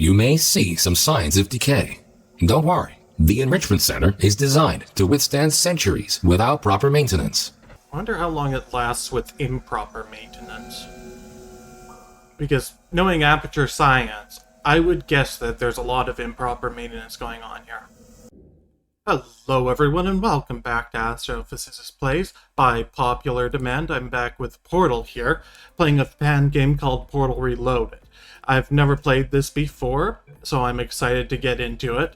you may see some signs of decay. Don't worry, the Enrichment Center is designed to withstand centuries without proper maintenance. I wonder how long it lasts with improper maintenance. Because knowing aperture science, I would guess that there's a lot of improper maintenance going on here. Hello everyone and welcome back to Astrophysicist Plays. By popular demand, I'm back with Portal here, playing a fan game called Portal Reloaded. I've never played this before, so I'm excited to get into it.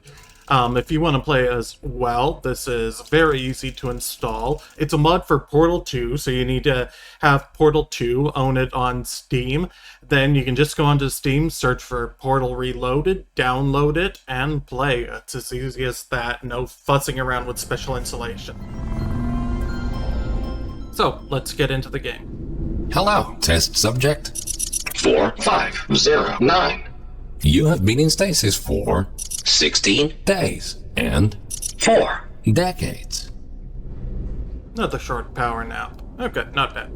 If you want to play as well, this is very easy to install. It's a mod for Portal 2, so you need to have Portal 2, own it on Steam. Then you can just go onto Steam, search for Portal Reloaded, download it, and play. It's as easy as that, no fussing around with special installation. So, let's get into the game. Hello, test subject. 4509. You have been in stasis for 16 days and 4 decades. Another short power nap. Okay, not bad.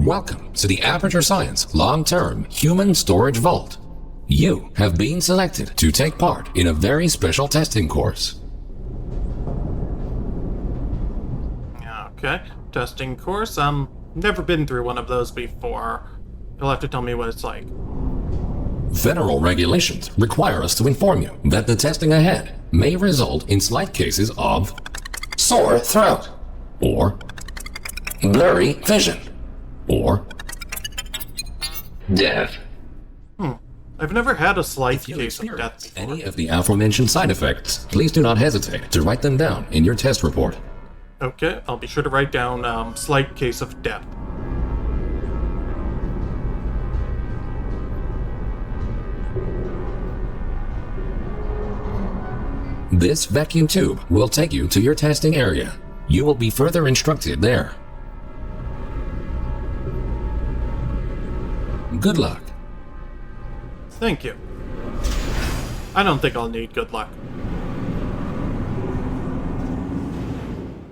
Welcome to the Aperture Science Long-Term Human Storage Vault. You have been selected to take part in a very special testing course. Okay, testing course. Never been through one of those before. You'll have to tell me what it's like. Federal regulations require us to inform you that the testing ahead may result in slight cases of sore throat or blurry vision or death. I've never had a slight if you case of experience death before. any of the aforementioned side effects, please do not hesitate to write them down in your test report. Okay, I'll be sure to write down slight case of death. This vacuum tube will take you to your testing area. You will be further instructed there. Good luck. Thank you. I don't think I'll need good luck.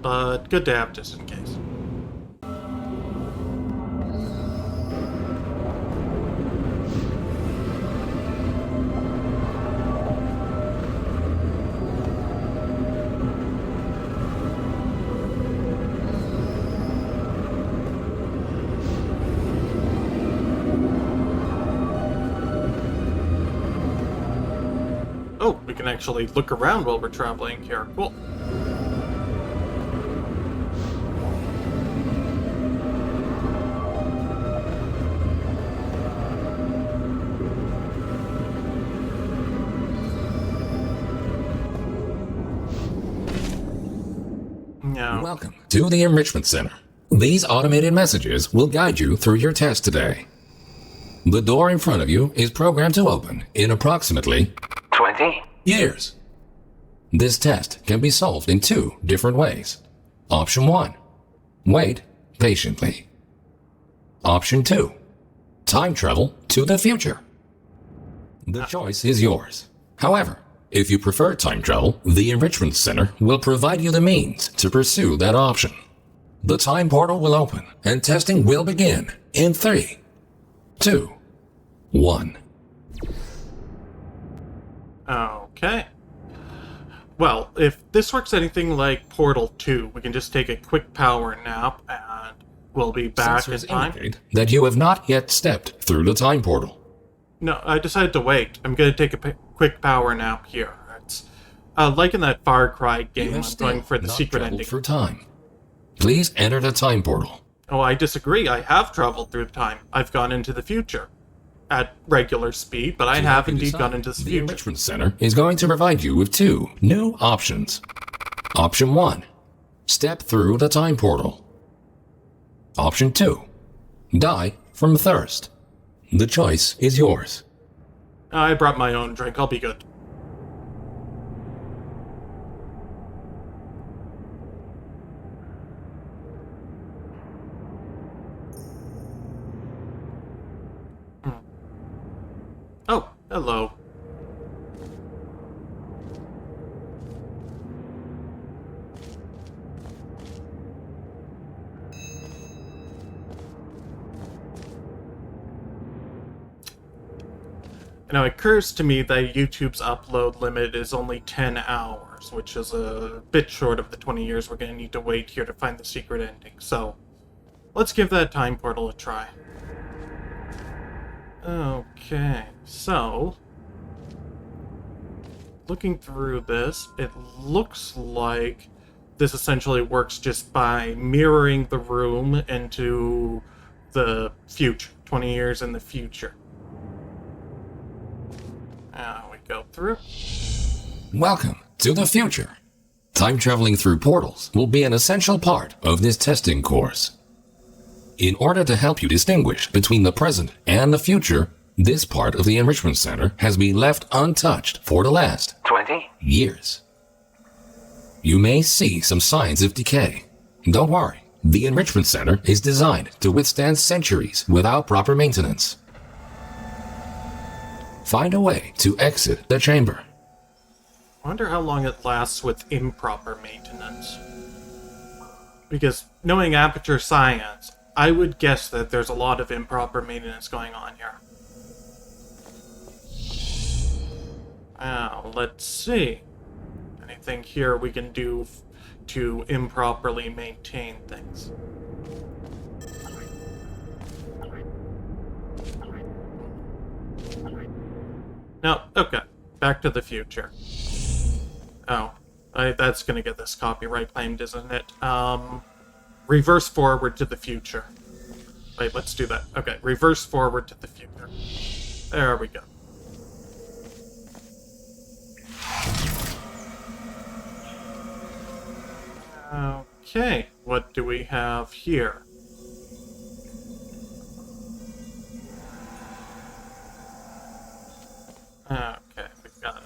But good to have just in case. Oh, we can actually look around while we're traveling here. Cool. Welcome to the Enrichment Center. These automated messages will guide you through your test today. The door in front of you is programmed to open in approximately 20 years. This test can be solved in two different ways. Option 1. Wait patiently. Option 2. Time travel to the future. The choice is yours. However, if you prefer time travel, the Enrichment Center will provide you the means to pursue that option. The time portal will open and testing will begin in 3, 2, 1. Okay. Well, if this works anything like Portal 2, we can just take a quick power nap and we'll be back in Sensors time. indicate that you have not yet stepped through the time portal. No, I decided to wait. I'm going to take a quick power nap here. It's like in that Far Cry You game, have I'm still going for the not secret traveled ending. through time. Please enter the time portal. Oh, I disagree. I have traveled through time. I've gone into the future. At regular speed, but I have indeed gone into the The future. Enrichment Center is going to provide you with two new options. Option 1. Step through the time portal. Option 2. Die from thirst. The choice is yours. I brought my own drink. I'll be good. Oh, hello. Now, it occurs to me that YouTube's upload limit is only 10 hours, which is a bit short of the 20 years we're going to need to wait here to find the secret ending. So, let's give that time portal a try. Okay, so looking through this, it looks like this essentially works just by mirroring the room into the future, 20 years in the future. Now we go through. Welcome to the future. Time traveling through portals will be an essential part of this testing course. In order to help you distinguish between the present and the future, this part of the Enrichment Center has been left untouched for the last 20 years. You may see some signs of decay. Don't worry, the Enrichment Center is designed to withstand centuries without proper maintenance. Find a way to exit the chamber. I wonder how long it lasts with improper maintenance. Because knowing aperture science, I would guess that there's a lot of improper maintenance going on here. Now, let's see. Anything here we can do to improperly maintain things? No, okay. Back to the future. Oh, that's gonna get this copyright claimed, isn't it? Reverse forward to the future. Wait, let's do that. Okay, reverse forward to the future. There we go. Okay, what do we have here? Okay, we've got an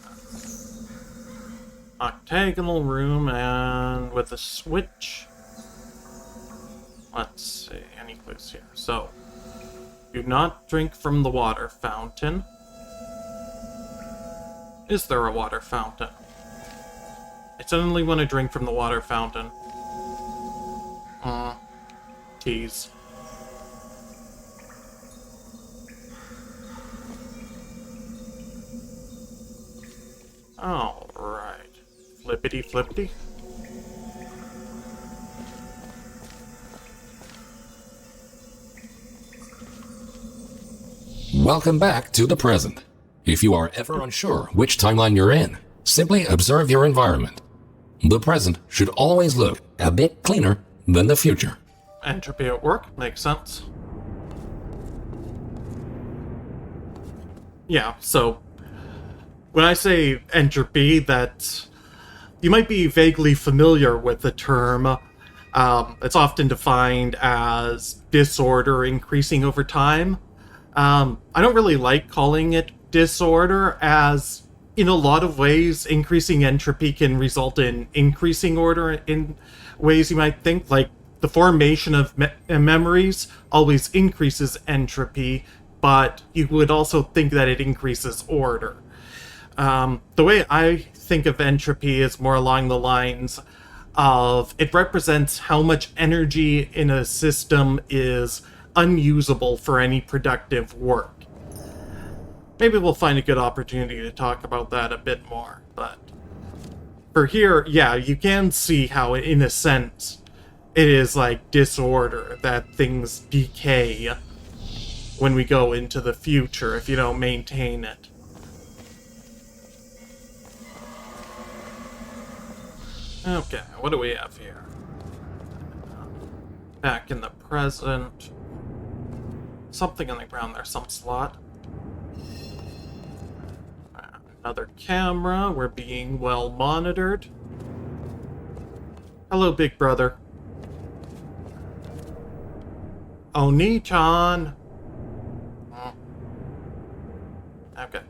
octagonal room and with a switch. Let's see, any clues here? So, do not drink from the water fountain. Is there a water fountain? I suddenly want to drink from the water fountain. Tease. Alright. Flippity flippity. Welcome back to the present. If you are ever unsure which timeline you're in, simply observe your environment. The present should always look a bit cleaner than the future. Entropy at work, makes sense. Yeah, so when I say entropy, that you might be vaguely familiar with the term. It's often defined as disorder increasing over time. I don't really like calling it disorder, as in a lot of ways, increasing entropy can result in increasing order in ways you might think. Like, the formation of memories always increases entropy, but you would also think that it increases order. The way I think of entropy is more along the lines of it represents how much energy in a system is unusable for any productive work. Maybe we'll find a good opportunity to talk about that a bit more, but for here, yeah, you can see how, in a sense, it is like disorder, that things decay when we go into the future if you don't maintain it. Okay, what do we have here? Back in the present. Something on the ground there, some slot. Another camera, we're being well monitored. Hello, big brother. Oni-chan! Okay.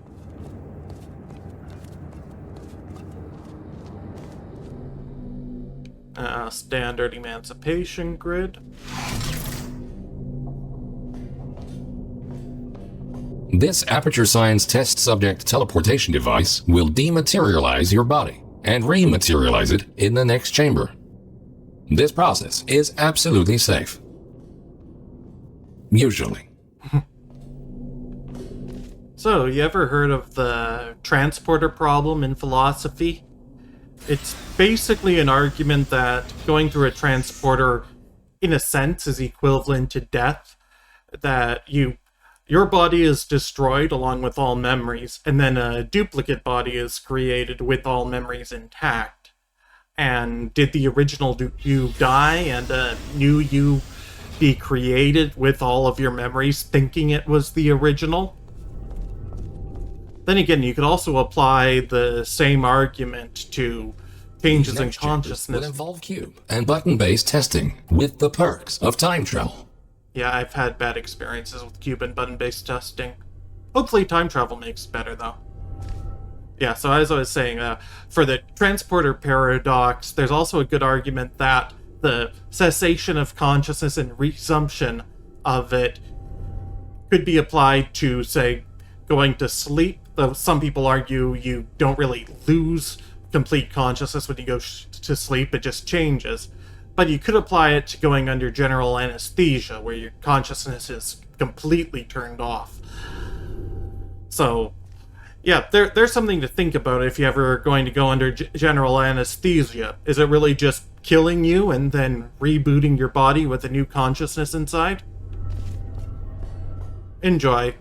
Standard emancipation grid. This Aperture Science test subject teleportation device will dematerialize your body and rematerialize it in the next chamber. This process is absolutely safe. Usually. So, you ever heard of the transporter problem in philosophy? It's basically an argument that going through a transporter, in a sense, is equivalent to death. That your body is destroyed along with all memories, and then a duplicate body is created with all memories intact. And did the original you die and a new you be created with all of your memories thinking it was the original? Then again, you could also apply the same argument to changes in Next chapters will consciousness. involve cube and button-based testing with the perks of time travel. Yeah, I've had bad experiences with cube and button-based testing. Hopefully time travel makes it better, though. Yeah, so as I was saying, for the transporter paradox, there's also a good argument that the cessation of consciousness and resumption of it could be applied to, say, going to sleep. Though some people argue you don't really lose complete consciousness when you go to sleep, it just changes. But you could apply it to going under general anesthesia, where your consciousness is completely turned off. So, yeah, there's something to think about if you're ever going to go under general anesthesia. Is it really just killing you and then rebooting your body with a new consciousness inside? Enjoy.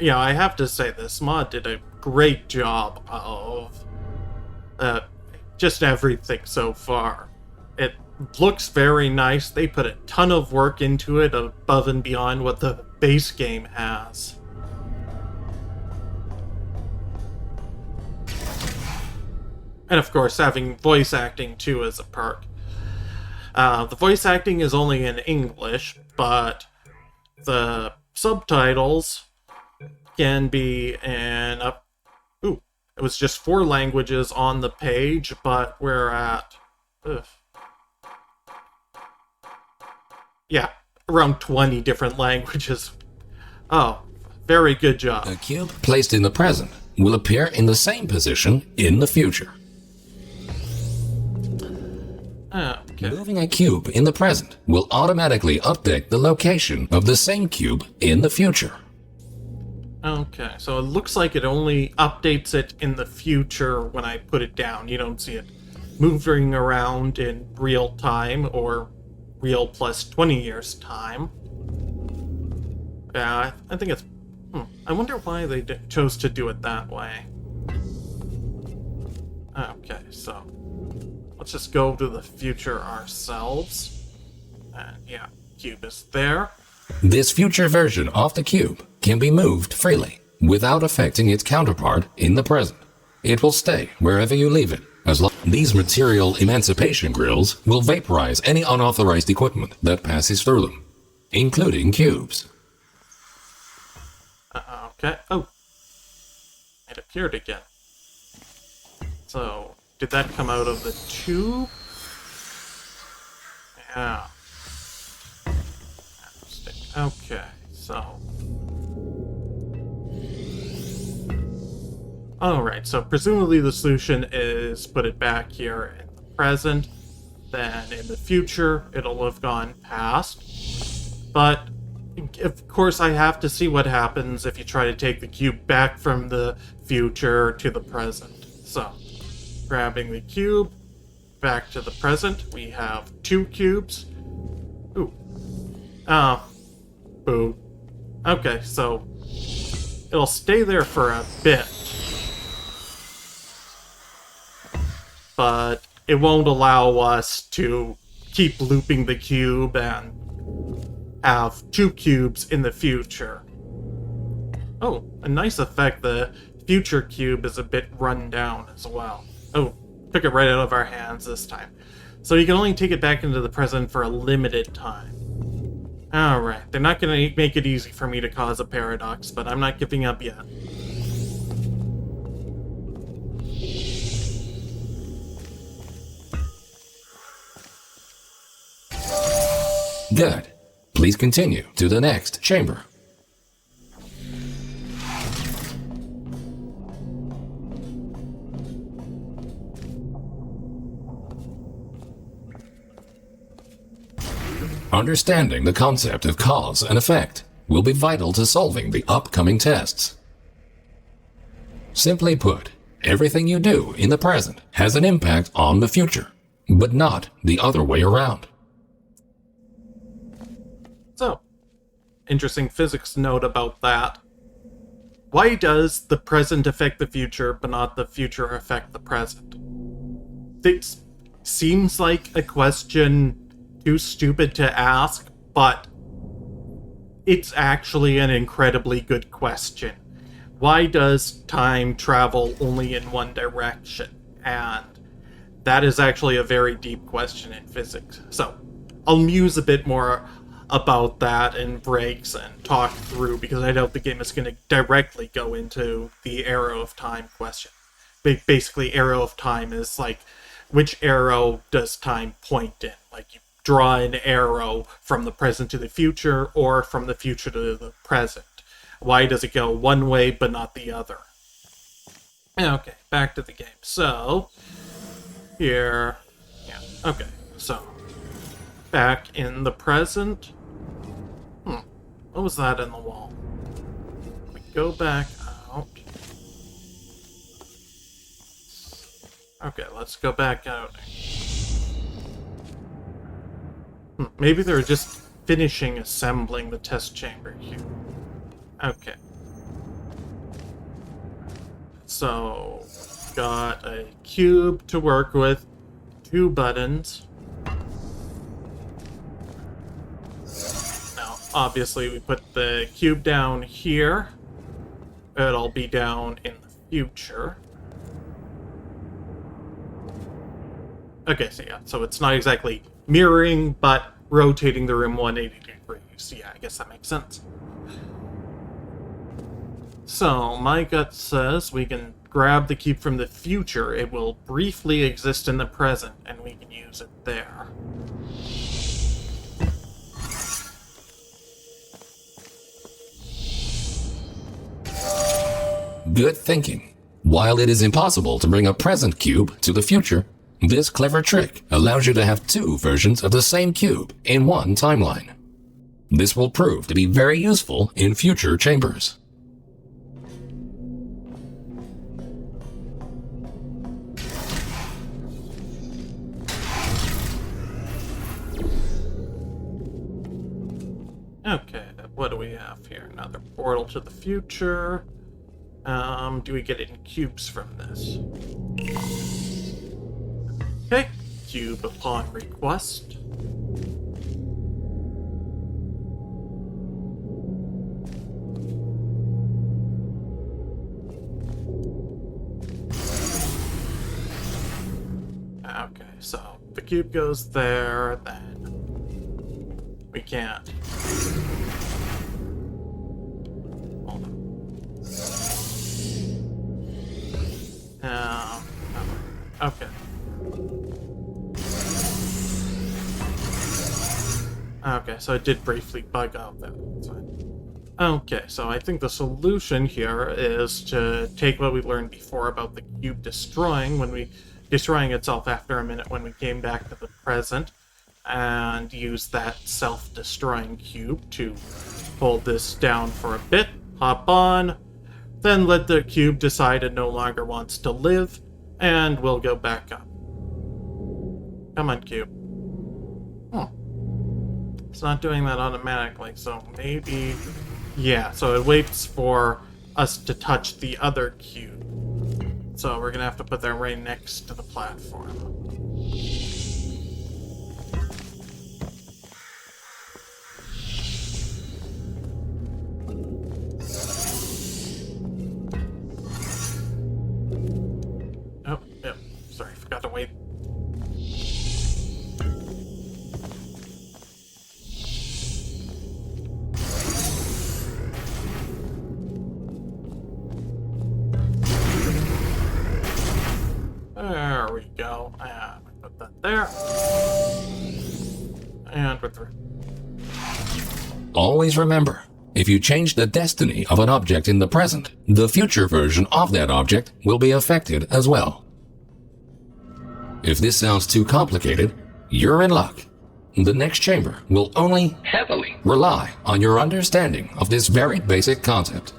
Yeah, I have to say, this mod did a great job of just everything so far. It looks very nice. They put a ton of work into it above and beyond what the base game has. And of course, having voice acting too is a perk. The voice acting is only in English, but the subtitles can be in it was just 4 languages on the page, but we're at around 20 different languages. Oh, very good job. A cube placed in the present will appear in the same position in the future. Okay. Moving a cube in the present will automatically update the location of the same cube in the future. Okay, so it looks like it only updates it in the future when I put it down. You don't see it moving around in real time or real plus 20 years time. Yeah, I think it's... I wonder why they chose to do it that way. Okay, so let's just go to the future ourselves. And yeah, cube is there. This future version of the cube can be moved freely without affecting its counterpart in the present. It will stay wherever you leave it. As long these material emancipation grills will vaporize any unauthorized equipment that passes through them, including cubes. Okay. Oh, it appeared again. So, did that come out of the tube? Yeah. Okay, so... Alright, so presumably the solution is put it back here in the present, then in the future it'll have gone past. But, of course, I have to see what happens if you try to take the cube back from the future to the present. So, grabbing the cube, back to the present, we have 2 cubes. Ooh. Boo. Okay, so it'll stay there for a bit, but it won't allow us to keep looping the cube and have 2 cubes in the future. Oh, a nice effect. The future cube is a bit run down as well. Oh, took it right out of our hands this time. So you can only take it back into the present for a limited time. Alright, they're not going to make it easy for me to cause a paradox, but I'm not giving up yet. Good. Please continue to the next chamber. Understanding the concept of cause and effect will be vital to solving the upcoming tests. Simply put, everything you do in the present has an impact on the future, but not the other way around. So, interesting physics note about that. Why does the present affect the future, but not the future affect the present? It seems like a question too stupid to ask, but it's actually an incredibly good question. Why does time travel only in one direction? And that is actually a very deep question in physics. So, I'll muse a bit more about that in breaks and talk through, because I doubt the game is going to directly go into the arrow of time question. Basically, arrow of time is like, which arrow does time point in? Like, you draw an arrow from the present to the future, or from the future to the present. Why does it go one way but not the other? Okay, back to the game. So, here, yeah, okay, so, back in the present. What was that in the wall? We go back out. Okay, let's go back out. Maybe they're just finishing assembling the test chamber here. Okay. So, got a cube to work with, 2 buttons. Now, obviously, we put the cube down here. It'll be down in the future. Okay, so yeah, so it's not exactly mirroring, but rotating the room 180 degrees. Yeah, I guess that makes sense. So, my gut says we can grab the cube from the future. It will briefly exist in the present, and we can use it there. Good thinking. While it is impossible to bring a present cube to the future, this clever trick allows you to have 2 versions of the same cube in one timeline. This will prove to be very useful in future chambers. Okay, what do we have here? Another portal to the future. Do we get any cubes from this? Okay, cube upon request. Okay, so the cube goes there, then we can't. Hold on. Okay. Okay, so it did briefly bug out there. That's fine. Okay, so I think the solution here is to take what we learned before about the cube destroying itself after a minute when we came back to the present, and use that self-destroying cube to hold this down for a bit, hop on, then let the cube decide it no longer wants to live, and we'll go back up. Come on, cube. It's not doing that automatically, so maybe... Yeah, so it waits for us to touch the other cube. So we're gonna have to put that right next to the platform. Oh, yeah, sorry, forgot to wait. There we go. And we put that there. And we're through. Always remember, if you change the destiny of an object in the present, the future version of that object will be affected as well. If this sounds too complicated, you're in luck. The next chamber will only Heavily. rely on your understanding of this very basic concept.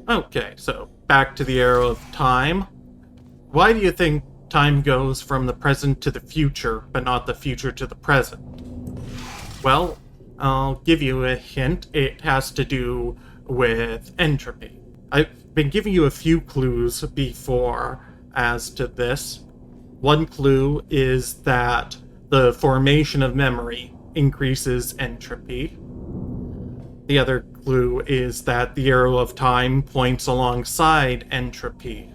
Okay, so back to the arrow of time. Why do you think time goes from the present to the future, but not the future to the present? Well, I'll give you a hint. It has to do with entropy. I've been giving you a few clues before as to this. One clue is that the formation of memory increases entropy. The other clue is that the arrow of time points alongside entropy.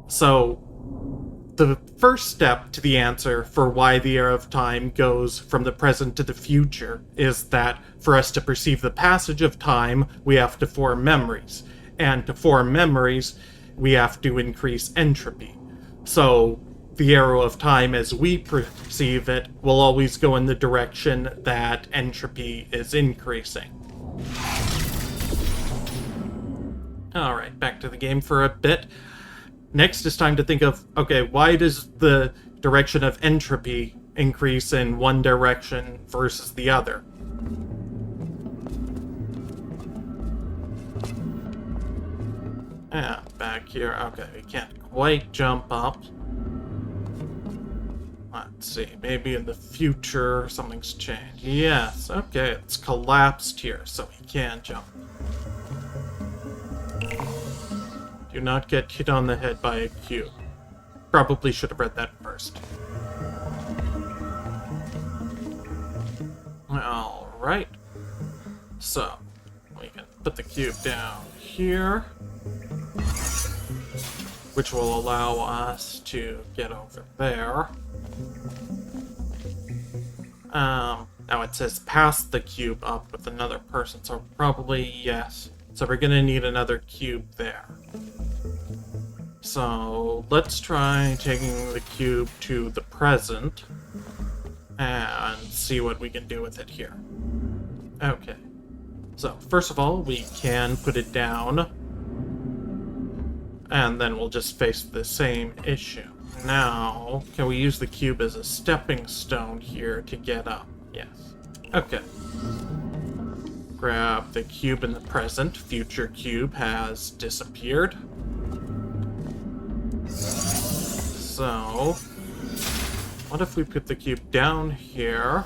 So, the first step to the answer for why the arrow of time goes from the present to the future is that for us to perceive the passage of time, we have to form memories. And to form memories, we have to increase entropy. So, the arrow of time as we perceive it will always go in the direction that entropy is increasing. Alright, back to the game for a bit. Next is time to think of, okay, why does the direction of entropy increase in one direction versus the other? Back here. Okay, we can't quite jump up. Let's see, maybe in the future something's changed. Yes, okay, it's collapsed here, so we can jump. Do not get hit on the head by a cube. Probably should have read that first. Alright. So, we can put the cube down here, which will allow us to get over there. Now it says pass the cube up with another person, so probably yes. So we're gonna need another cube there. So let's try taking the cube to the present and see what we can do with it here. Okay. So first of all, we can put it down, and then we'll just face the same issue. Now, can we use the cube as a stepping stone here to get up? Yes. Okay. Grab the cube in the present. Future cube has disappeared. So, what if we put the cube down here?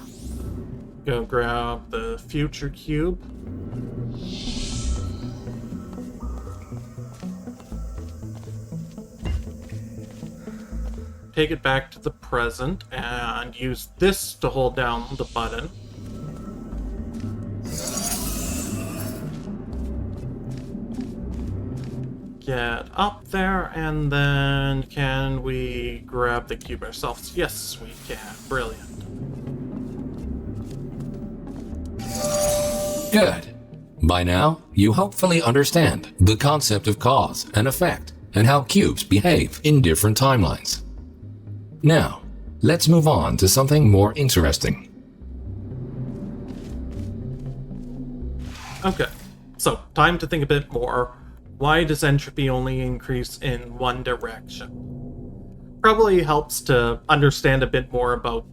Go grab the future cube. Take it back to the present and use this to hold down the button. Get up there, and then can we grab the cube ourselves? Yes, we can. Brilliant. Good. By now, you hopefully understand the concept of cause and effect and how cubes behave in different timelines. Now, let's move on to something more interesting. Okay, so time to think a bit more. Why does entropy only increase in one direction? Probably helps to understand a bit more about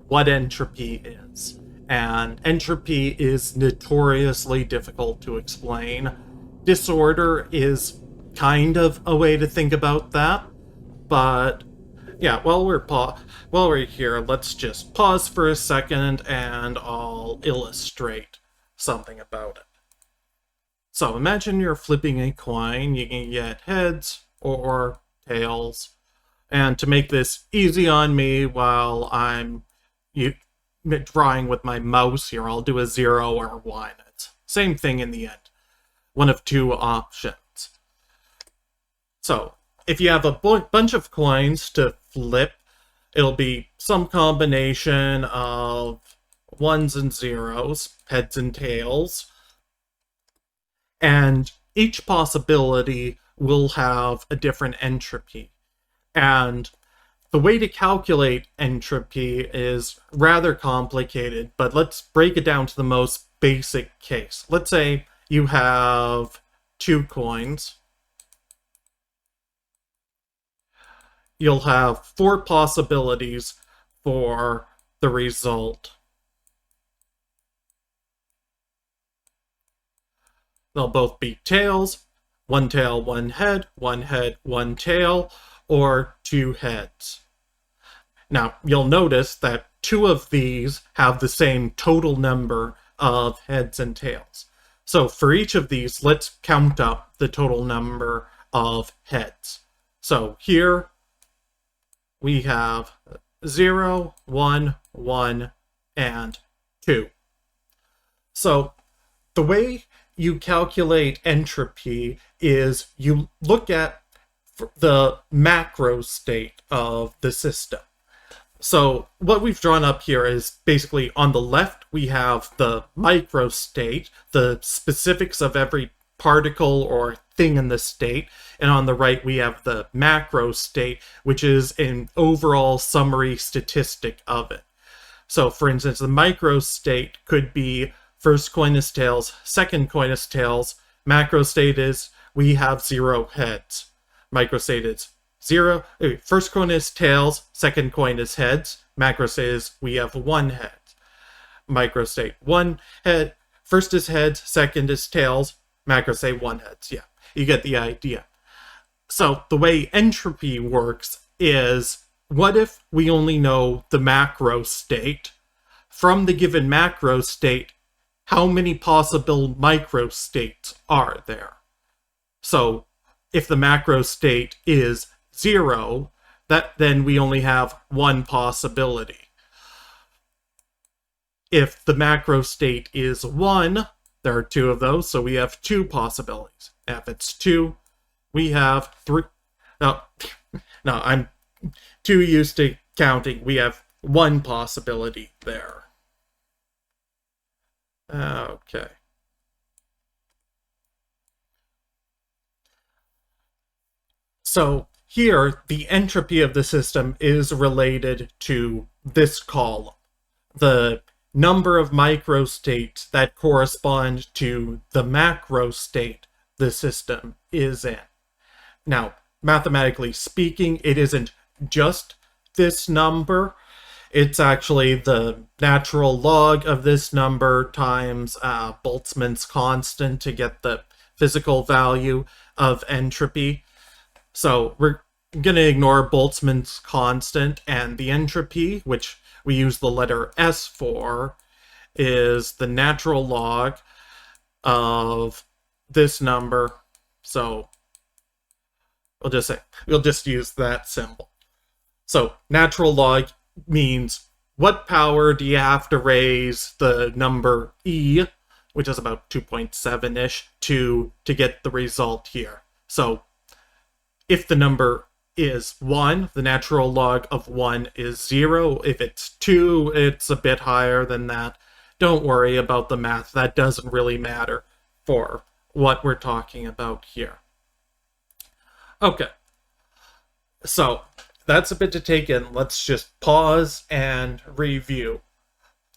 what entropy is. And entropy is notoriously difficult to explain. Disorder is kind of a way to think about that, but yeah, while we're here, let's just pause for a second and I'll illustrate something about it. So imagine you're flipping a coin. You can get heads or tails. And to make this easy on me while I'm drawing with my mouse here, I'll do a 0 or 1. It's same thing in the end. One of two options. So, if you have a bunch of coins to flip, it'll be some combination of 1s and 0s, heads and tails. And each possibility will have a different entropy. And the way to calculate entropy is rather complicated, but let's break it down to the most basic case. Let's say you have 2 coins. you'll have 4 possibilities for the result. They'll both be tails, 1 tail, 1 head, 1 head, 1 tail, or 2 heads. Now, you'll notice that 2 of these have the same total number of heads and tails. So for each of these, let's count up the total number of heads. So here we have 0, 1, 1, and 2. So the way you calculate entropy is you look at the macro state of the system. So what we've drawn up here is basically on the left we have the micro state, the specifics of every particle or thing in the state, and on the right we have the macro state, which is an overall summary statistic of it. So for instance, the micro state could be first coin is tails, second coin is tails. Macro state is we have 0 heads. Micro state is 0. First coin is tails, second coin is heads. Macro state is we have 1 head. Micro state 1 head. First is heads, second is tails. Macro state 1 heads. Yeah, you get the idea. So the way entropy works is, what if we only know the macro state? From the given macro state, how many possible micro states are there? So if the macro state is 0, then we only have 1 possibility. If the macro state is 1, there are 2 of those, so we have 2 possibilities. If it's 2, we have 3. No, I'm too used to counting. We have 1 possibility there. Okay. So here, the entropy of the system is related to this column, the number of microstates that correspond to the macro state the system is in. Now, mathematically speaking, it isn't just this number. It's actually the natural log of this number times Boltzmann's constant to get the physical value of entropy. So we're going to ignore Boltzmann's constant, and the entropy, which we use the letter S for, is the natural log of this number. So we'll just use that symbol. So natural log means what power do you have to raise the number E, which is about 2.7-ish, to get the result here. So if the number is 1, the natural log of 1 is 0. If it's 2, it's a bit higher than that. Don't worry about the math. That doesn't really matter for what we're talking about here. Okay. So that's a bit to take in. Let's just pause and review.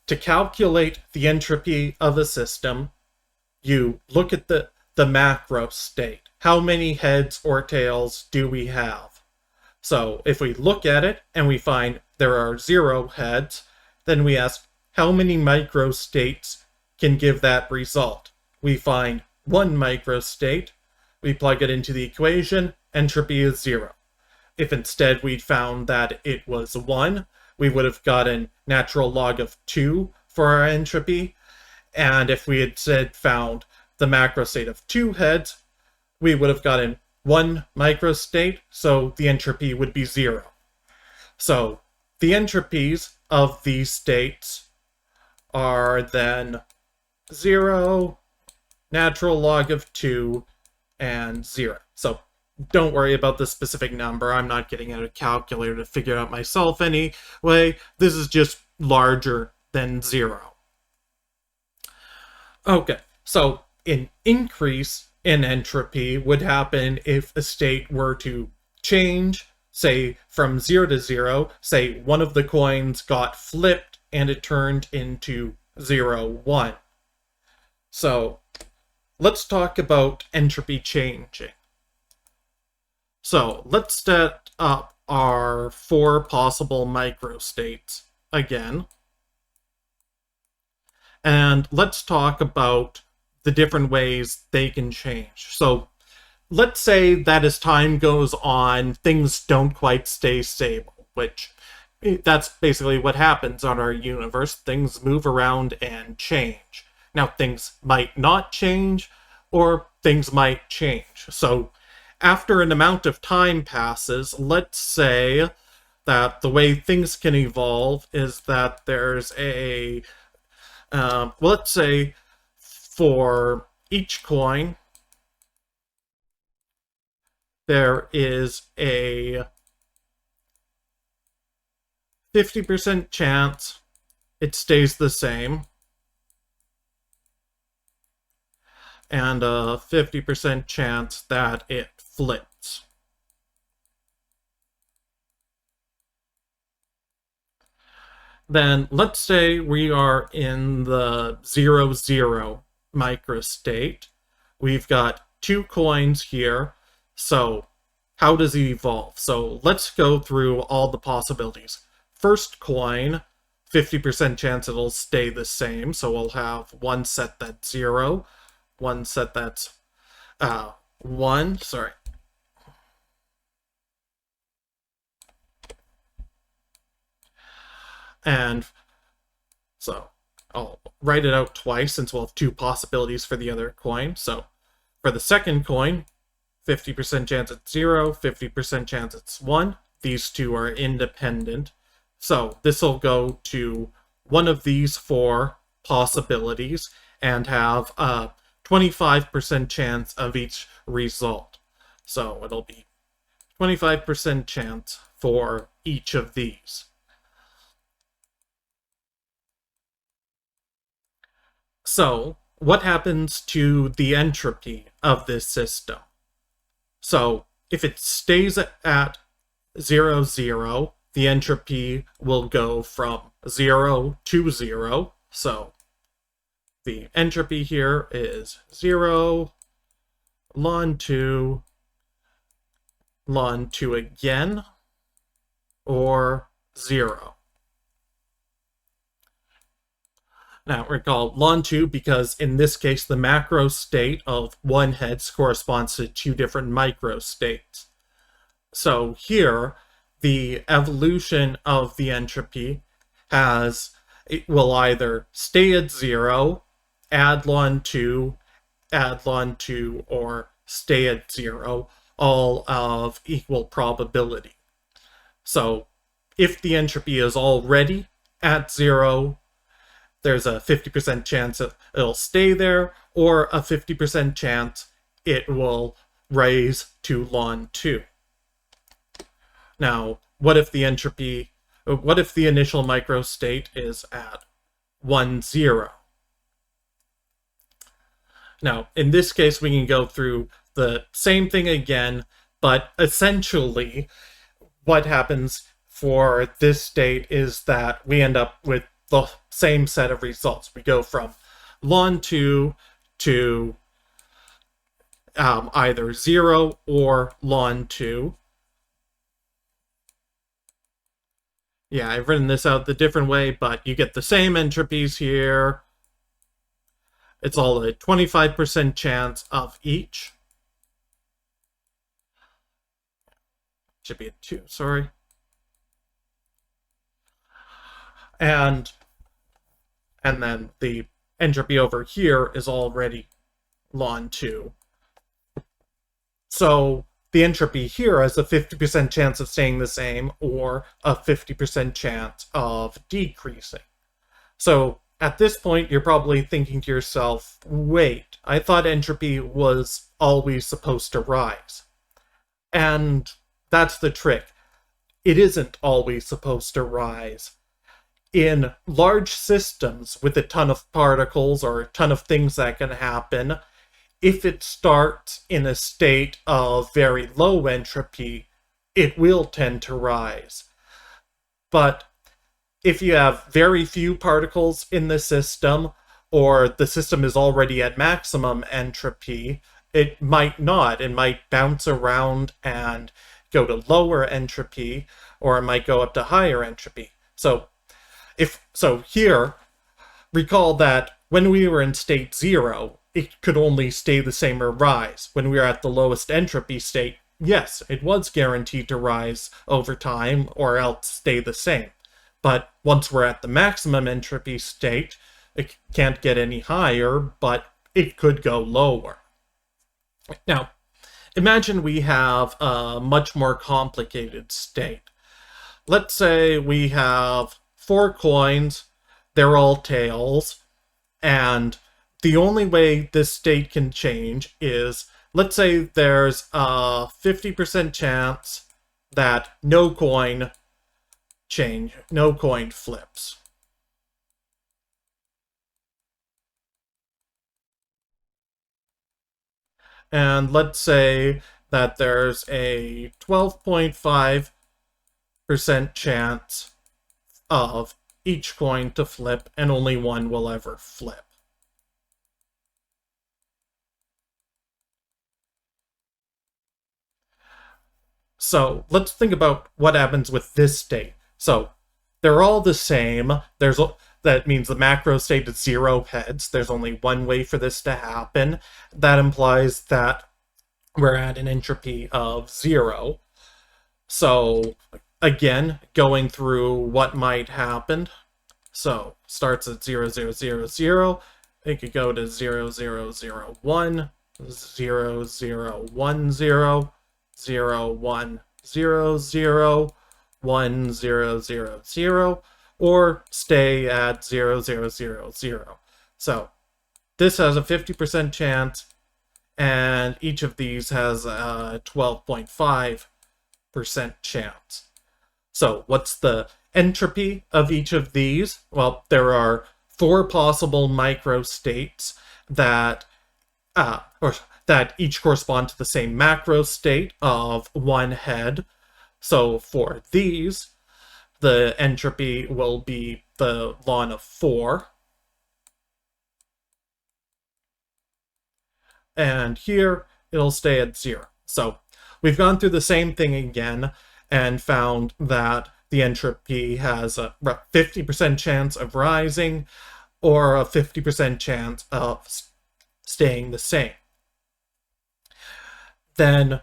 To calculate the entropy of a system, you look at the macro state. How many heads or tails do we have? So if we look at it and we find there are 0 heads, then we ask how many microstates can give that result. We find 1 microstate, we plug it into the equation, entropy is 0. If instead we'd found that it was 1, we would have gotten natural log of 2 for our entropy. And if we had said found the macrostate of 2 heads, we would have gotten 1 microstate, so the entropy would be 0. So the entropies of these states are then 0, natural log of 2, and 0. So don't worry about the specific number. I'm not getting out a calculator to figure it out myself anyway. This is just larger than 0. Okay, so an increase in entropy would happen if a state were to change, say from 0 to 0, say one of the coins got flipped and it turned into 0, 1. So let's talk about entropy changing. So let's set up are 4 possible microstates again. And let's talk about the different ways they can change. So let's say that as time goes on, things don't quite stay stable, which that's basically what happens on our universe. Things move around and change. Now, things might not change, or things might change. So after an amount of time passes, let's say that the way things can evolve is that there's a let's say for each coin, there is a 50% chance it stays the same, and a 50% chance that it flips. Then let's say we are in the 0-0 microstate. We've got 2 coins here. So how does it evolve? So let's go through all the possibilities. First coin, 50% chance it'll stay the same. So we'll have one set that's 0, one set that's 1. Sorry. And so I'll write it out twice since we'll have 2 possibilities for the other coin. So for the second coin, 50% chance it's 0, 50% chance it's 1. These 2 are independent. So this will go to one of these 4 possibilities and have a 25% chance of each result. So it'll be 25% chance for each of these. So, what happens to the entropy of this system? So, if it stays at 0-0, the entropy will go from 0 to 0. So, the entropy here is 0, ln 2, ln 2 again, or 0. Now, recall ln 2 because in this case the macro state of one hex corresponds to 2 different microstates. So here, the evolution of the entropy it will either stay at 0, add ln 2, or stay at 0, all of equal probability. So if the entropy is already at 0, there's a 50% chance it'll stay there, or a 50% chance it will raise to ln 2. Now, what if the initial microstate is at 1-0? Now, in this case, we can go through the same thing again, but essentially, what happens for this state is that we end up with the same set of results. We go from ln 2 to either 0 or ln 2. Yeah, I've written this out the different way, but you get the same entropies here. It's all a 25% chance of each. Should be a 2, sorry. And then the entropy over here is already ln 2. So the entropy here has a 50% chance of staying the same or a 50% chance of decreasing. So at this point, you're probably thinking to yourself, wait, I thought entropy was always supposed to rise. And that's the trick. It isn't always supposed to rise. In large systems with a ton of particles or a ton of things that can happen, if it starts in a state of very low entropy, it will tend to rise. But if you have very few particles in the system, or the system is already at maximum entropy, it might not. It might bounce around and go to lower entropy, or it might go up to higher entropy. So here, recall that when we were in state 0, it could only stay the same or rise. When we were at the lowest entropy state, yes, it was guaranteed to rise over time or else stay the same. But once we're at the maximum entropy state, it can't get any higher, but it could go lower. Now, imagine we have a much more complicated state. Let's say we have 4 coins, they're all tails, and the only way this state can change is, let's say there's a 50% chance that no coin flips. And let's say that there's a 12.5% chance of each coin to flip, and only one will ever flip. So let's think about what happens with this state. So they're all the same. That means the macro state is 0 heads. There's only one way for this to happen. That implies that we're at an entropy of 0. So again, going through what might happen. So starts at 0, 0, 0, 0. It could go to 0, 0, 0, 1, 0, 0, 1, 0, 0, 1, 0, 0, 1, 0, 0, 0, or stay at 0, 0, 0, 0. So this has a 50% chance, and each of these has a 12.5% chance. So what's the entropy of each of these? Well, there are 4 possible microstates that each correspond to the same macro state of 1 head. So for these, the entropy will be the ln of 4. And here, it'll stay at 0. So we've gone through the same thing again and found that the entropy has a 50% chance of rising or a 50% chance of staying the same. Then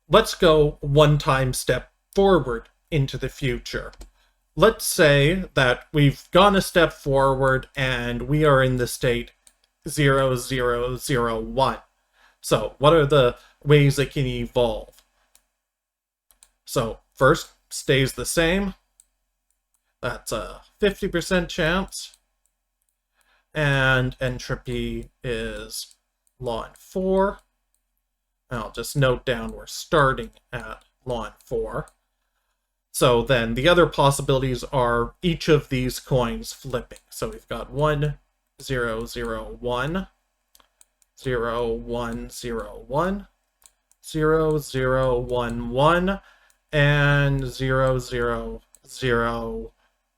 let's go one time step forward into the future. Let's say that we've gone a step forward and we are in the state 0, 0, 0, 1. So what are the ways it can evolve? So first, stays the same. That's a 50% chance. And entropy is ln 4. I'll just note down we're starting at ln 4. So then the other possibilities are each of these coins flipping. So we've got 1, 0, 0, 1, 0, 1, 0, 1, 0, 0, 1, 1, and 0, 0, 0,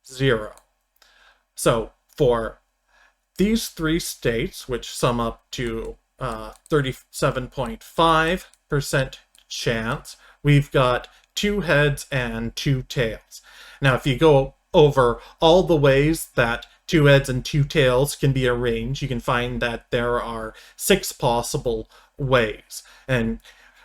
0. So for these 3 states, which sum up to 37.5% chance, we've got 2 heads and 2 tails. Now, if you go over all the ways that 2 heads and 2 tails can be arranged, you can find that there are 6 possible ways. And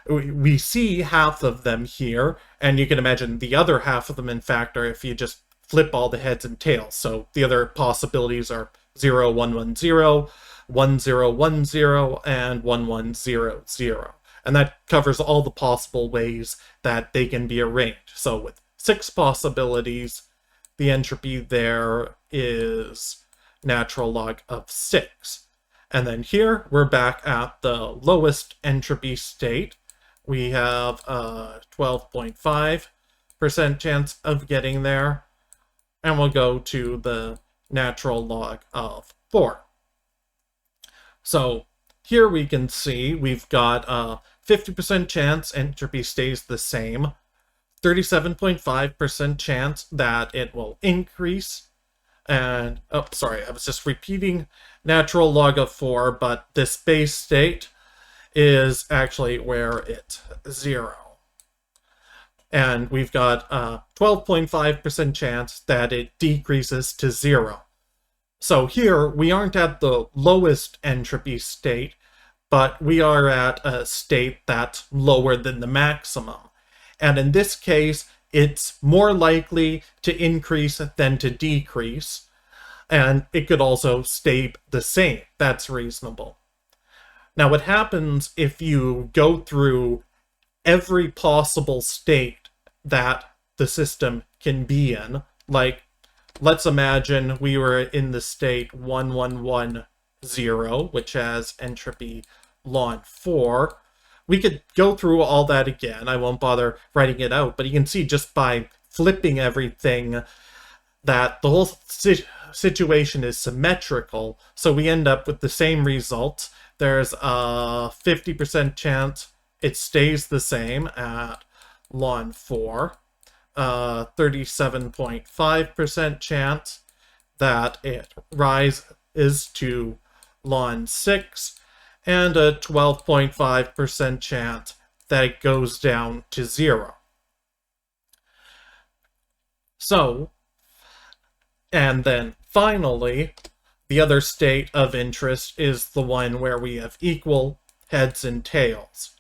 we see half of them here, and you can imagine the other half of them, in fact, are if you just flip all the heads and tails. So the other possibilities are 0, 1, 1, 0, 1, 0, 1, 0, and 1, 1, 0, 0. And that covers all the possible ways that they can be arranged. So with 6 possibilities, the entropy there is natural log of 6. And then here, we're back at the lowest entropy state. We have a 12.5% chance of getting there. And we'll go to the natural log of 4. So here we can see we've got a 50% chance entropy stays the same, 37.5% chance that it will increase, and, oh, sorry, I was just repeating natural log of 4, but this base state is actually where it's 0. and we've got a 12.5% chance that it decreases to 0. So here, we aren't at the lowest entropy state, but we are at a state that's lower than the maximum. And in this case, it's more likely to increase than to decrease, and it could also stay the same. That's reasonable. Now, what happens if you go through every possible state that the system can be in? Like, let's imagine we were in the state 1110, which has entropy ln 4. We could go through all that again. I won't bother writing it out, but you can see just by flipping everything that the whole situation is symmetrical, so we end up with the same results. There's a 50% chance it stays the same at ln 4, 37.5% chance that it rises to ln 6, and a 12.5% chance that it goes down to 0. So, and then finally, the other state of interest is the one where we have equal heads and tails.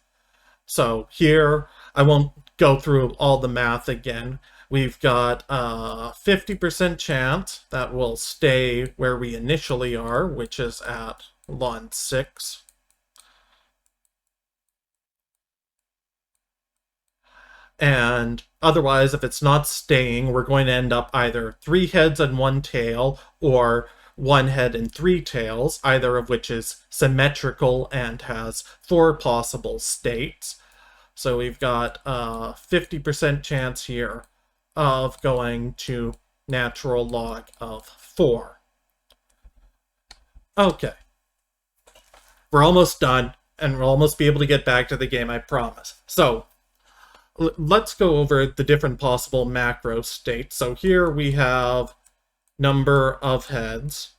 So here, I won't go through all the math again. We've got a 50% chance that we'll stay where we initially are, which is at ln 6. And otherwise, if it's not staying, we're going to end up either 3 heads and 1 tail, or 1 head and 3 tails, either of which is symmetrical and has 4 possible states. So we've got a 50% chance here of going to natural log of 4. Okay. We're almost done, and we'll almost be able to get back to the game, I promise. So, let's go over the different possible macro states. So here we have number of heads.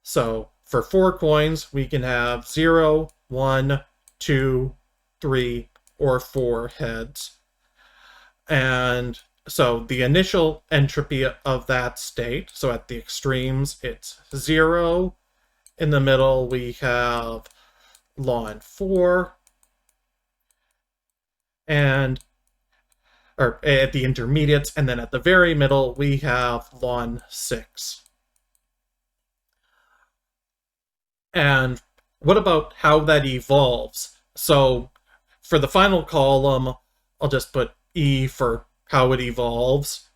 So for 4 coins, we can have 0, 1, 2, 3, or 4 heads. And so the initial entropy of that state, so at the extremes, it's 0. In the middle, we have ln 4. And or at the intermediates, and then at the very middle, we have ln 6. And what about how that evolves? So for the final column, I'll just put E for how it evolves.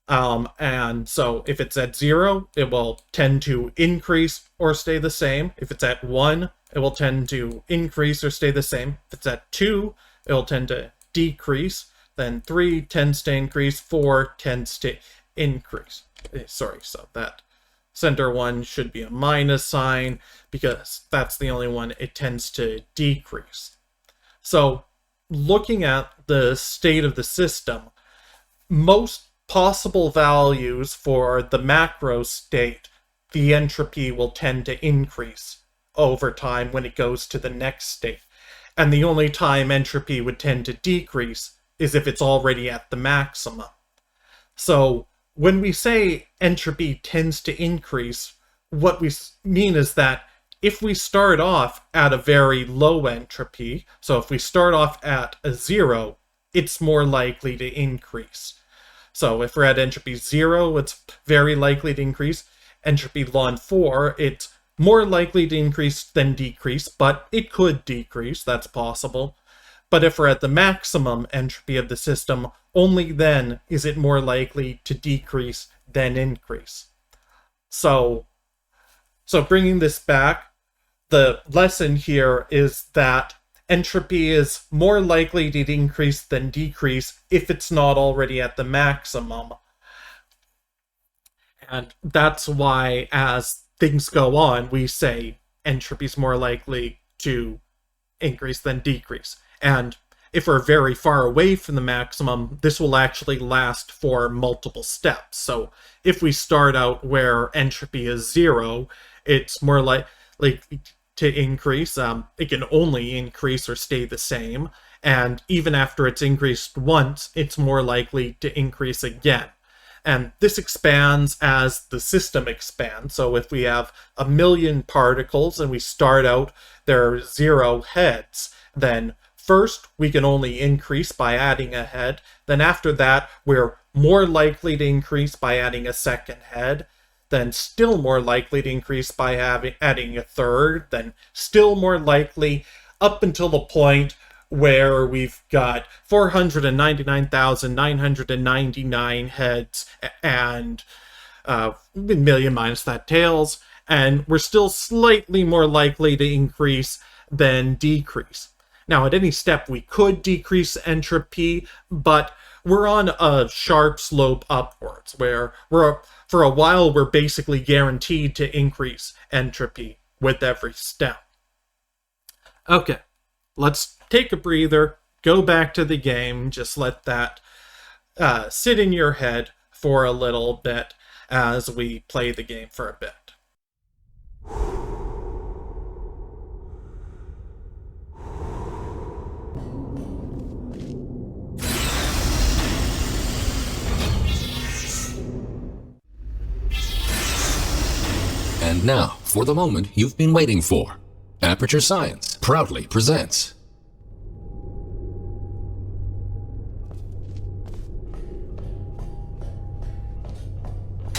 And so if it's at 0, it will tend to increase or stay the same. If it's at 1, it will tend to increase or stay the same. If it's at 2, it will tend to decrease. Then 3 tends to increase, 4 tends to increase. Sorry, so that center one should be a minus sign, because that's the only one it tends to decrease. So, looking at the state of the system, most possible values for the macro state, the entropy will tend to increase over time when it goes to the next state. And the only time entropy would tend to decrease is if it's already at the maximum. So when we say entropy tends to increase, what we mean is that if we start off at a very low entropy, so if we start off at a 0, it's more likely to increase. So if we're at entropy 0, it's very likely to increase. Entropy ln 4, it's more likely to increase than decrease, but it could decrease, that's possible. But if we're at the maximum entropy of the system, only then is it more likely to decrease than increase. So bringing this back, the lesson here is that entropy is more likely to increase than decrease if it's not already at the maximum. And that's why, as things go on, we say entropy is more likely to increase than decrease. And if we're very far away from the maximum, this will actually last for multiple steps. So if we start out where entropy is 0, it's more likely to increase. It can only increase or stay the same. And even after it's increased once, it's more likely to increase again. And this expands as the system expands. So if we have 1,000,000 particles and we start out, there are 0 heads, then first we can only increase by adding a head. Then after that, we're more likely to increase by adding a second head. Then still more likely to increase by adding a third. Then still more likely, up until the point where we've got 499,999 heads and 1,000,000 minus that tails, and we're still slightly more likely to increase than decrease. Now, at any step, we could decrease entropy, but we're on a sharp slope upwards, where for a while we're basically guaranteed to increase entropy with every step. Okay, let's take a breather, go back to the game, just let that sit in your head for a little bit as we play the game for a bit. And now, for the moment you've been waiting for. Aperture Science proudly presents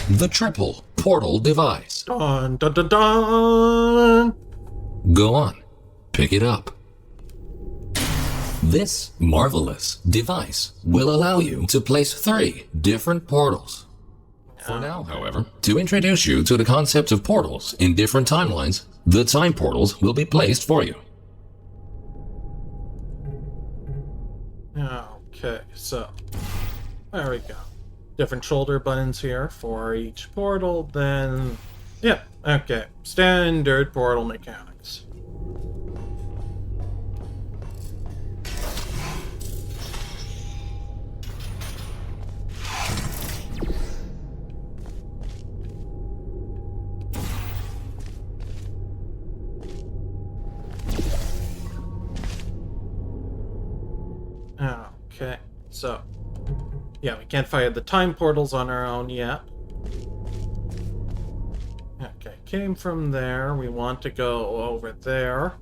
the Triple Portal Device. Dun, dun, dun, dun. Go on, pick it up. This marvelous device will allow you to place 3 different portals. For now, however, to introduce you to the concept of portals in different timelines, the time portals will be placed for you. Okay, so there we go. Different shoulder buttons here for each portal, then yeah, okay. Standard portal mechanics. Okay, so yeah, we can't fire the time portals on our own yet. Okay, came from there. We want to go over there.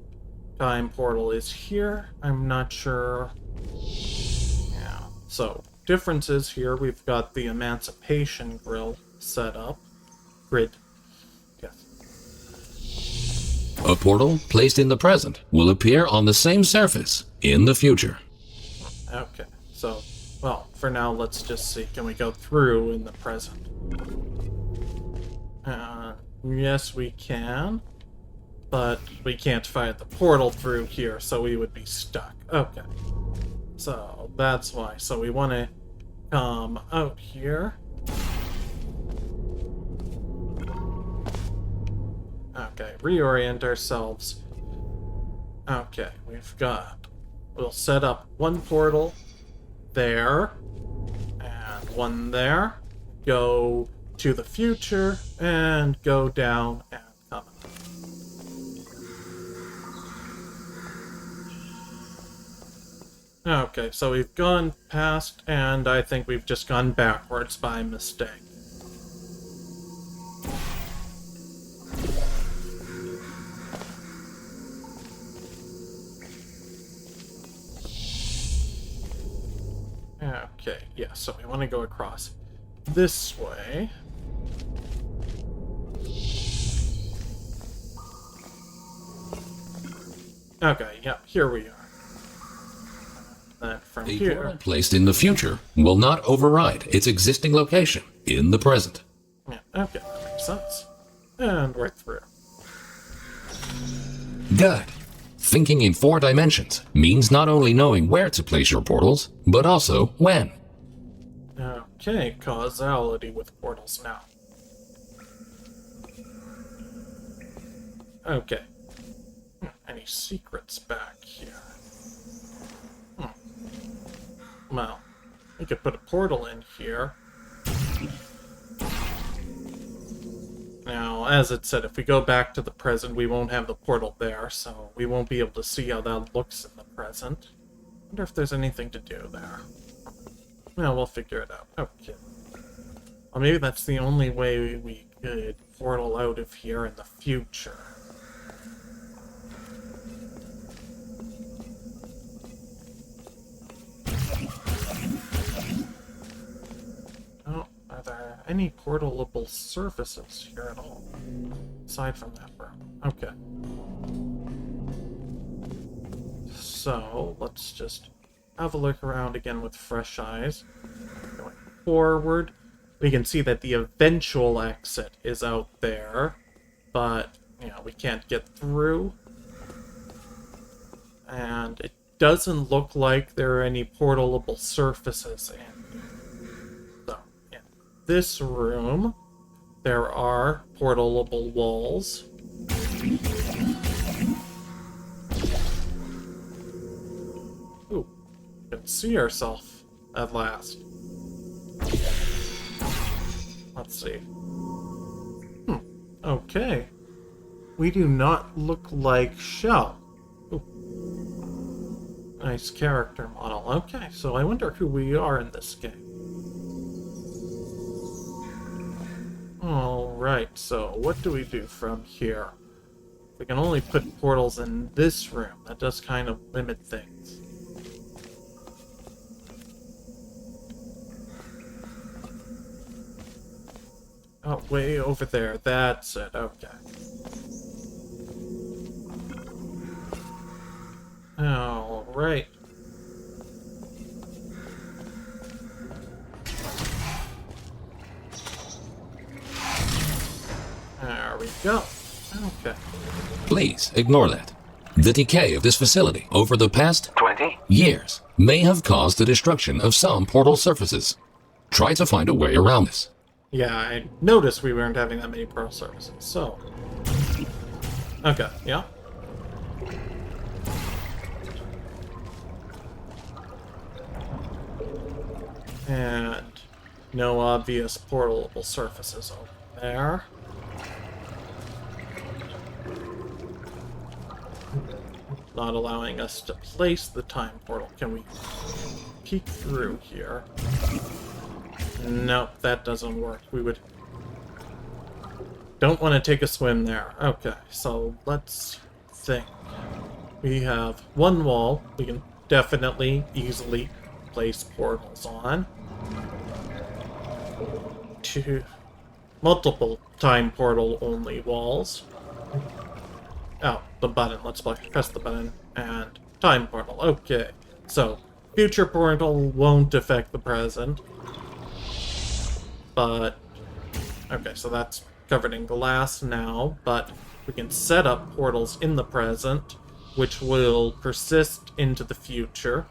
Time portal is here. I'm not sure. Yeah, so differences here. We've got the Emancipation Grill set up. Grid. Yes. A portal placed in the present will appear on the same surface in the future. Okay, so, well, for now, let's just see. Can we go through in the present? Yes, we can. But we can't fire the portal through here, so we would be stuck. Okay. So, that's why. So we want to come out here. Okay, reorient ourselves. Okay, we'll set up one portal there, and one there. Go to the future, and go down, and come up. Okay, so we've gone past, and I think we've just gone backwards by mistake. Okay, yeah, so we want to go across this way. Okay, yeah, here we are. Then from A here... portal placed in the future will not override its existing location in the present. Yeah, okay, that makes sense. And we're through. Good. Thinking in 4 dimensions means not only knowing where to place your portals, but also when. Okay, causality with portals now. Okay. Any secrets back here? Well, we could put a portal in here. Now, as it said, if we go back to the present, we won't have the portal there, so we won't be able to see how that looks in the present. Wonder if there's anything to do there. Well, we'll figure it out. Okay. Well, maybe that's the only way we could portal out of here in the future. Oh, are there any portalable surfaces here at all? Aside from that room. Okay. So, let's just have a look around again with fresh eyes. Going forward, we can see that the eventual exit is out there, but, you know, we can't get through. And it doesn't look like there are any portalable surfaces in. So, in this room, there are portalable walls. Ooh, we can see ourselves at last. Let's see. Okay. We do not look like Shell. Ooh. Nice character model. Okay, so I wonder who we are in this game. Alright, so what do we do from here? We can only put portals in this room. That does kind of limit things. Oh, way over there. That's it. Okay. Alright. There we go. Okay. Please ignore that. The decay of this facility over the past 20. years may have caused the destruction of some portal surfaces. Try to find a way around this. Yeah, I noticed we weren't having that many portal services, so... Okay, yeah. And no obvious portable surfaces over there. Not allowing us to place the time portal. Can we peek through here? Nope, that doesn't work. We would... Don't want to take a swim there. Okay, so let's think. We have one wall we can definitely, easily place portals on. Two... Multiple time portal only walls. Oh, the button. Let's press the button. And time portal. Okay, so future portal won't affect the present. But, okay, so that's covered in glass now, but we can set up portals in the present, which will persist into the future.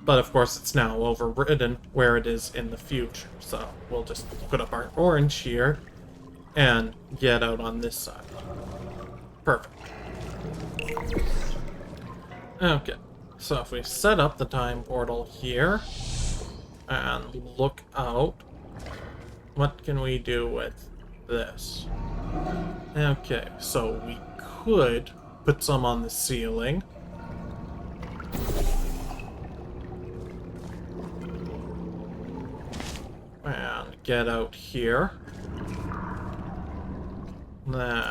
But of course it's now overridden where it is in the future, so we'll just put up our orange here and get out on this side. Perfect. Okay, so if we set up the time portal here and look out, what can we do with this? Okay, so we could put some on the ceiling. And get out here. Then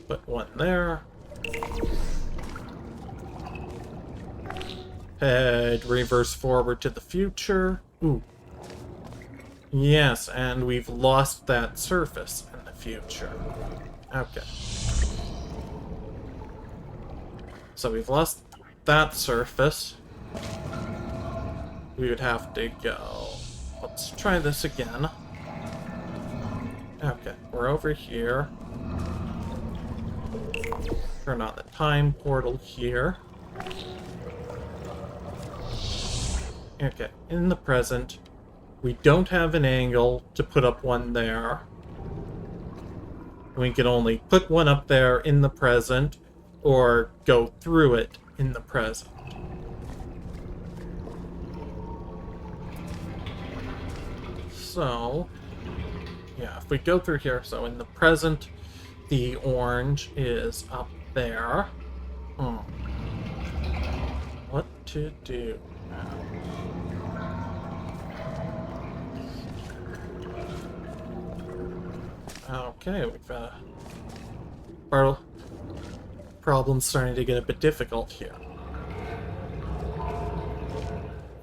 put one there. Head reverse forward to the future. Ooh. Yes, and we've lost that surface in the future. Okay. So we've lost that surface. We would have to go... Let's try this again. Okay, we're over here. Turn on the time portal here. Okay, in the present, we don't have an angle to put up one there. We can only put one up there in the present, or go through it in the present. So, yeah, if we go through here, so in the present, the orange is up there. to do. Okay, we've our problem's starting to get a bit difficult here.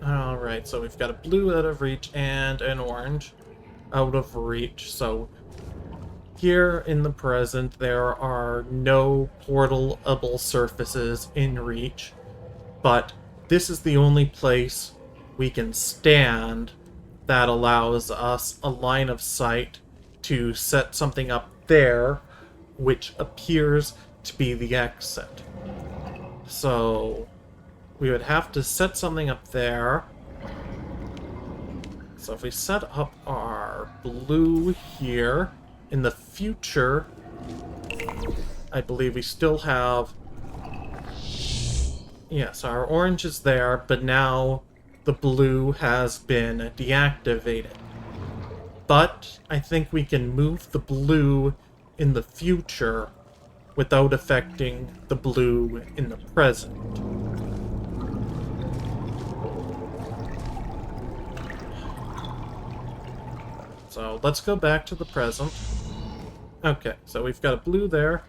Alright, so we've got a blue out of reach and an orange out of reach. So here in the present, there are no portalable surfaces in reach, but this is the only place we can stand that allows us a line of sight to set something up there, which appears to be the exit. So we would have to set something up there. So if we set up our blue here, in the future, I believe we still have... Yes, our orange is there, but now the blue has been deactivated. But I think we can move the blue in the future without affecting the blue in the present. So let's go back to the present. Okay, so we've got a blue there,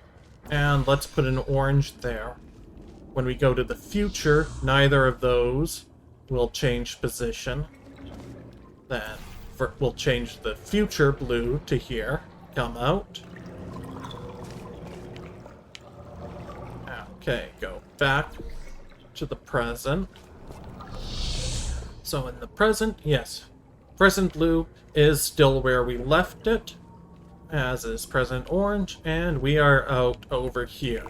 and let's put an orange there. When we go to the future, neither of those will change position. Then we'll change the future blue to here. Come out. Okay, go back to the present. So in the present, yes, present blue is still where we left it, as is present orange, and we are out over here.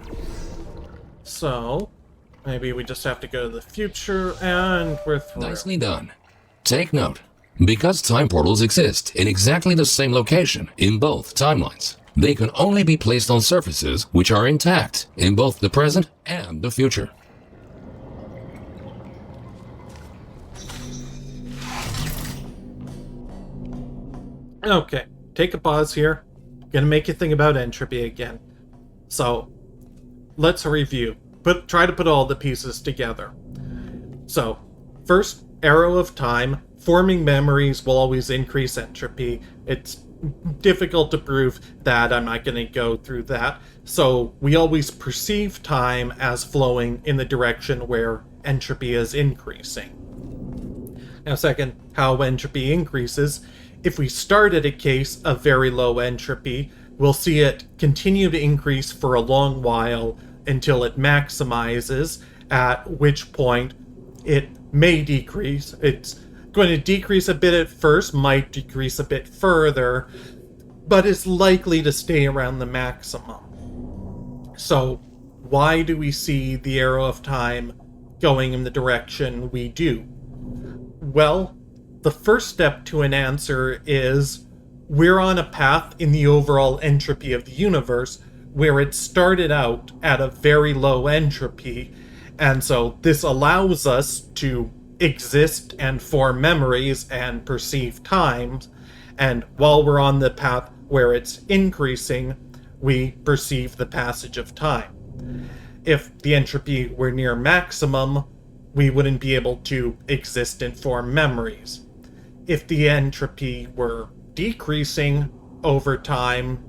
So maybe we just have to go to the future, and we're through. Nicely done. Take note. Because time portals exist in exactly the same location in both timelines, they can only be placed on surfaces which are intact in both the present and the future. Okay, take a pause here. Gonna make you think about entropy again. So, let's review. Try to put all the pieces together. So, first, arrow of time. Forming memories will always increase entropy. It's difficult to prove that. I'm not going to go through that. So, we always perceive time as flowing in the direction where entropy is increasing. Now, second, how entropy increases. If we start at a case of very low entropy, we'll see it continue to increase for a long while until it maximizes, at which point it may decrease. It's going to decrease a bit at first, might decrease a bit further, but is likely to stay around the maximum. So, why do we see the arrow of time going in the direction we do? Well, the first step to an answer is we're on a path in the overall entropy of the universe where it started out at a very low entropy, and so this allows us to exist and form memories and perceive times, and while we're on the path where it's increasing, we perceive the passage of time. If the entropy were near maximum, we wouldn't be able to exist and form memories. If the entropy were decreasing over time,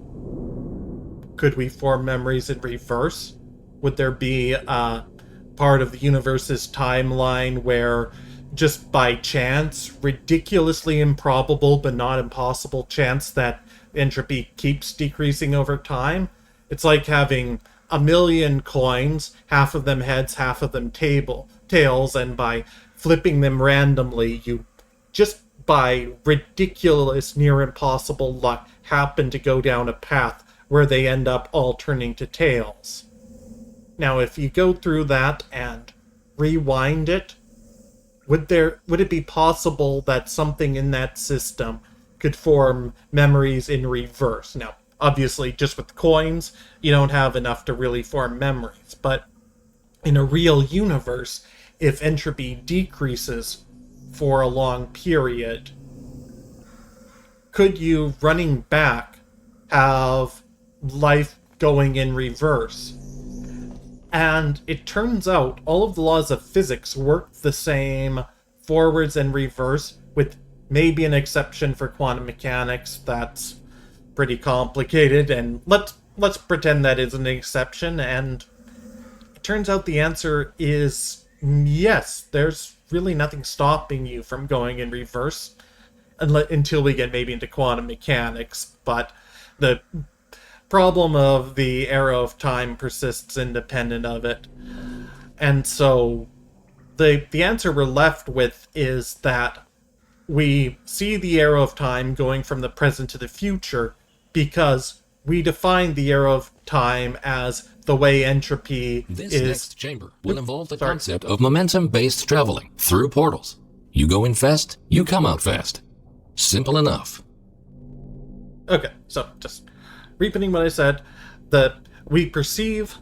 could we form memories in reverse? Would there be a part of the universe's timeline where just by chance, ridiculously improbable but not impossible chance, that entropy keeps decreasing over time? It's like having a million coins, half of them heads, half of them tails, and by flipping them randomly, you just by ridiculous, near impossible luck happen to go down a path where they end up all turning to tails. Now, if you go through that and rewind it, would it be possible that something in that system could form memories in reverse? Now, obviously, just with coins, you don't have enough to really form memories, but in a real universe, if entropy decreases for a long period, could you, running back, have life going in reverse? And it turns out all of the laws of physics work the same forwards and reverse, with maybe an exception for quantum mechanics. That's pretty complicated, and let's pretend that is an exception, and it turns out the answer is yes. There's really nothing stopping you from going in reverse until we get maybe into quantum mechanics, but the problem of the arrow of time persists independent of it. And so the answer we're left with is that we see the arrow of time going from the present to the future because we define the arrow of time as the way entropy This is... next chamber will involve the concept of momentum-based traveling through portals. You go in fast, you come out fast. Simple enough. Okay, so just repeating what I said, that we perceive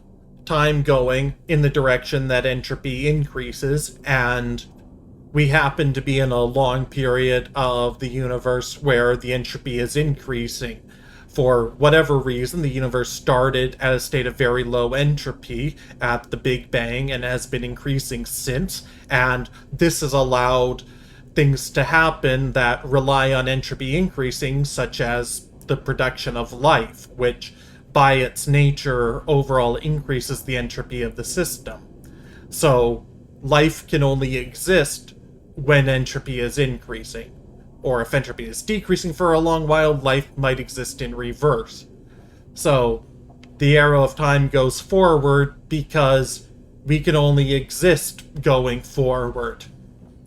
time going in the direction that entropy increases, and we happen to be in a long period of the universe where the entropy is increasing. For whatever reason, the universe started at a state of very low entropy at the Big Bang and has been increasing since, and this has allowed things to happen that rely on entropy increasing, such as the production of life, which by its nature overall increases the entropy of the system. So life can only exist when entropy is increasing. Or if entropy is decreasing for a long while, life might exist in reverse. So the arrow of time goes forward because we can only exist going forward.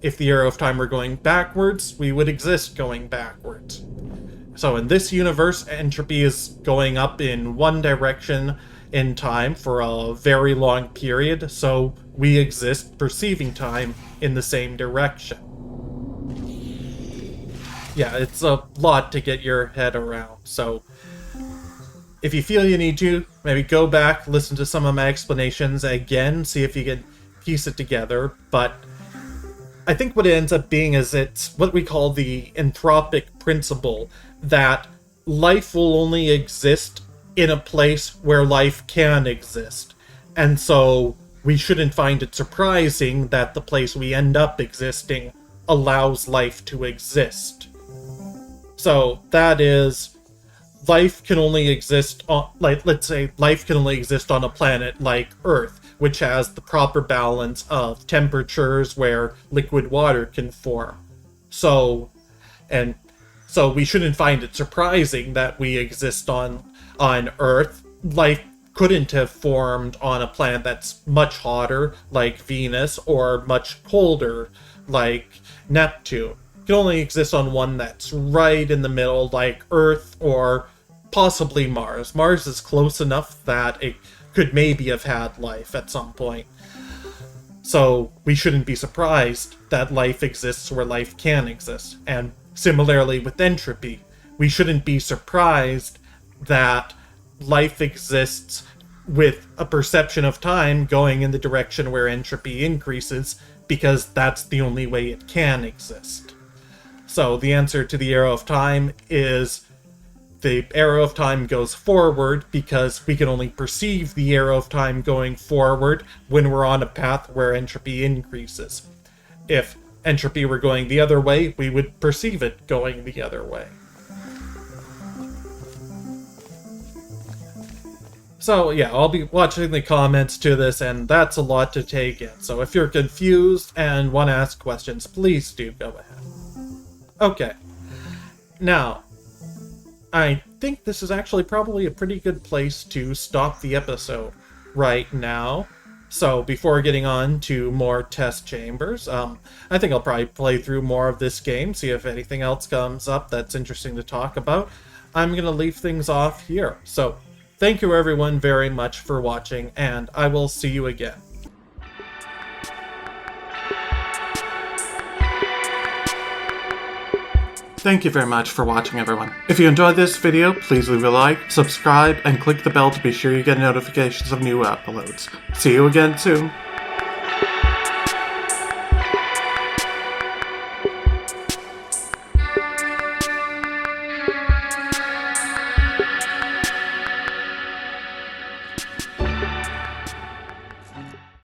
If the arrow of time were going backwards, we would exist going backwards. So in this universe, entropy is going up in one direction in time for a very long period, so we exist perceiving time in the same direction. Yeah, it's a lot to get your head around, so if you feel you need to, maybe go back, listen to some of my explanations again, see if you can piece it together, but I think what it ends up being is it's what we call the anthropic principle, that life will only exist in a place where life can exist. And so we shouldn't find it surprising that the place we end up existing allows life to exist. So that is, life can only exist on, let's say life can only exist on a planet like Earth, which has the proper balance of temperatures where liquid water can form. So we shouldn't find it surprising that we exist on Earth. Life couldn't have formed on a planet that's much hotter, like Venus, or much colder, like Neptune. It can only exist on one that's right in the middle, like Earth, or possibly Mars. Mars is close enough that it could maybe have had life at some point. So we shouldn't be surprised that life exists where life can exist. And similarly with entropy, we shouldn't be surprised that life exists with a perception of time going in the direction where entropy increases, because that's the only way it can exist. So the answer to the arrow of time is the arrow of time goes forward because we can only perceive the arrow of time going forward when we're on a path where entropy increases. If entropy were going the other way, we would perceive it going the other way. So yeah, I'll be watching the comments to this, and that's a lot to take in. So if you're confused and want to ask questions, please do go ahead. Okay. Now, I think this is actually probably a pretty good place to stop the episode right now. So before getting on to more test chambers, I think I'll probably play through more of this game, see if anything else comes up that's interesting to talk about. I'm going to leave things off here. So thank you everyone very much for watching, and I will see you again. Thank you very much for watching, everyone. If you enjoyed this video, please leave a like, subscribe, and click the bell to be sure you get notifications of new uploads. See you again soon.